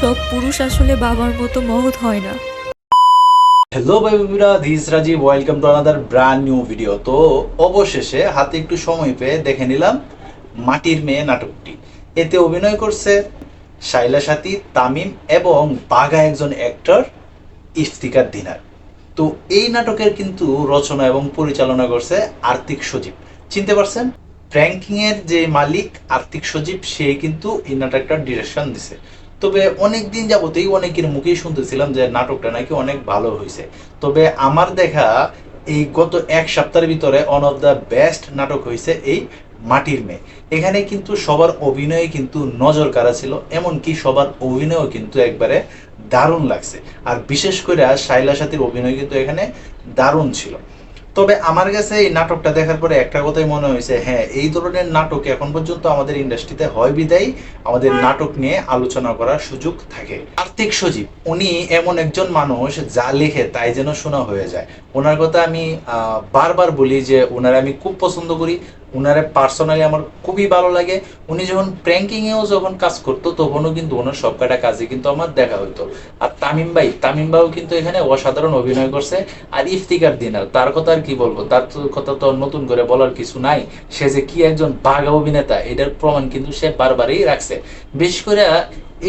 সব পুরুষ আসলে বাবার মতো মহৎ হয় না। হ্যালো ভাই বন্ধুরা, this Rajeev, welcome to another brand new video. তো অবশেষে হাতে একটু সময় পেয়ে দেখে নিলাম মাটির মেয়ে নাটকটি। এতে অভিনয় করছে শাইলা সাথী, তামিম এবং বাঘা একজন অ্যাক্টর ইফতিকার দিনার। তো এই নাটকের কিন্তু রচনা এবং পরিচালনা করছে আর্তিক সজীব। চিনতে পারছেন? প্র্যাঙ্কিং এর যে মালিক আর্তিক সজীব, সে কিন্তু এই নাটকটার ডিরেকশন দিছে। তবে অনেক দিন যাবতেই অনেকের মুখেই শুনতেছিলাম যে নাটকটা নাকি অনেক ভালো হয়েছে। তবে আমার দেখা এই গত এক সপ্তাহের ভিতরে ওয়ান অফ দ্য বেস্ট নাটক হয়েছে এই মাটির মেয়ে। এখানে কিন্তু সবার অভিনয় কিন্তু নজর কাড়া ছিল, এমনকি সবার অভিনয়ও কিন্তু একবারে দারুণ লাগছে। আর বিশেষ করে শাইলা সাথীর অভিনয় কিন্তু এখানে দারুণ ছিল। তবে আমার কাছে এই নাটকটা দেখার পরে একটা কথাই মনে হয়েছে, হ্যাঁ, এই ধরনের নাটক এখন পর্যন্ত আমাদের ইন্ডাস্ট্রিতে হয় বিদায় আমাদের নাটক নিয়ে আলোচনা করার সুযোগ থাকে। আর্তিক সজীব উনি এমন একজন মানুষ, যা লেখে তাই যেন শোনা হয়ে যায়। ওনার কথা আমি বারবার বলি যে ওনারে আমি খুব পছন্দ করি, উনারে পার্সোনালি আমার খুবই ভালো লাগে। উনি যখন প্র্যাঙ্কিংয়েও যখন কাজ করতো তখনও কিন্তু ওনার সব কটা কাজে কিন্তু আমার দেখা হইতো। আর তামিম ভাইও কিন্তু এখানে অসাধারণ অভিনয় করছে। আর ইফতিকার দিনার, তার কথা আর কি বলবো, তার কথা তো নতুন করে বলার কিছু নাই। সে যে কি একজন বাঘা অভিনেতা, এটার প্রমাণ কিন্তু সে বারবারই রাখছে। বিশেষ করে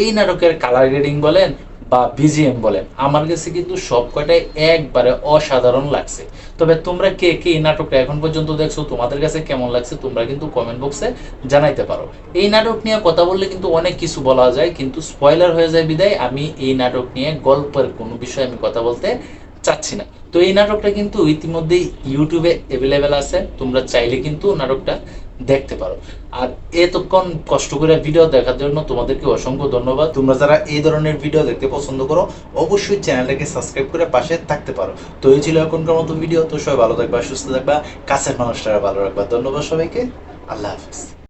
এই নাটকের কালার গ্রেডিং বলেন বা বিজিএম বলেন, আমার কাছে কিন্তু সব কয়টাই একবারে অসাধারণ লাগছে। তবে তোমরা কে কে এই নাটকটা এখন পর্যন্ত দেখছো, তোমাদের কাছে কেমন লাগছে তোমরা কিন্তু কমেন্ট বক্সে জানাইতে পারো। এই নাটক নিয়ে কথা বললে কিন্তু অনেক কিছু বলা যায়, কিন্তু স্পয়লার হয়ে যায় বিদায় আমি এই নাটক নিয়ে গল্পের কোনো বিষয়ে আমি কথা বলতে চাচ্ছি না। তো এই নাটকটা কিন্তু ইতিমধ্যেই ইউটিউবে অ্যাভেলেবেল আছে, তোমরা চাইলে কিন্তু নাটকটা দেখতে পারো। আর এতক্ষণ কষ্ট করে ভিডিও দেখার জন্য তোমাদেরকে অসংখ্য ধন্যবাদ। তোমরা যারা এই ধরনের ভিডিও দেখতে পছন্দ করো, অবশ্যই চ্যানেলটাকে সাবস্ক্রাইব করে পাশে থাকতে পারো। তো এই ছিল এখনকার মতো ভিডিও। তো সবাই ভালো থাকবা, সুস্থ থাকবা, কাছের মানুষটারা ভালো রাখবা। ধন্যবাদ সবাইকে। আল্লাহ হাফিজ।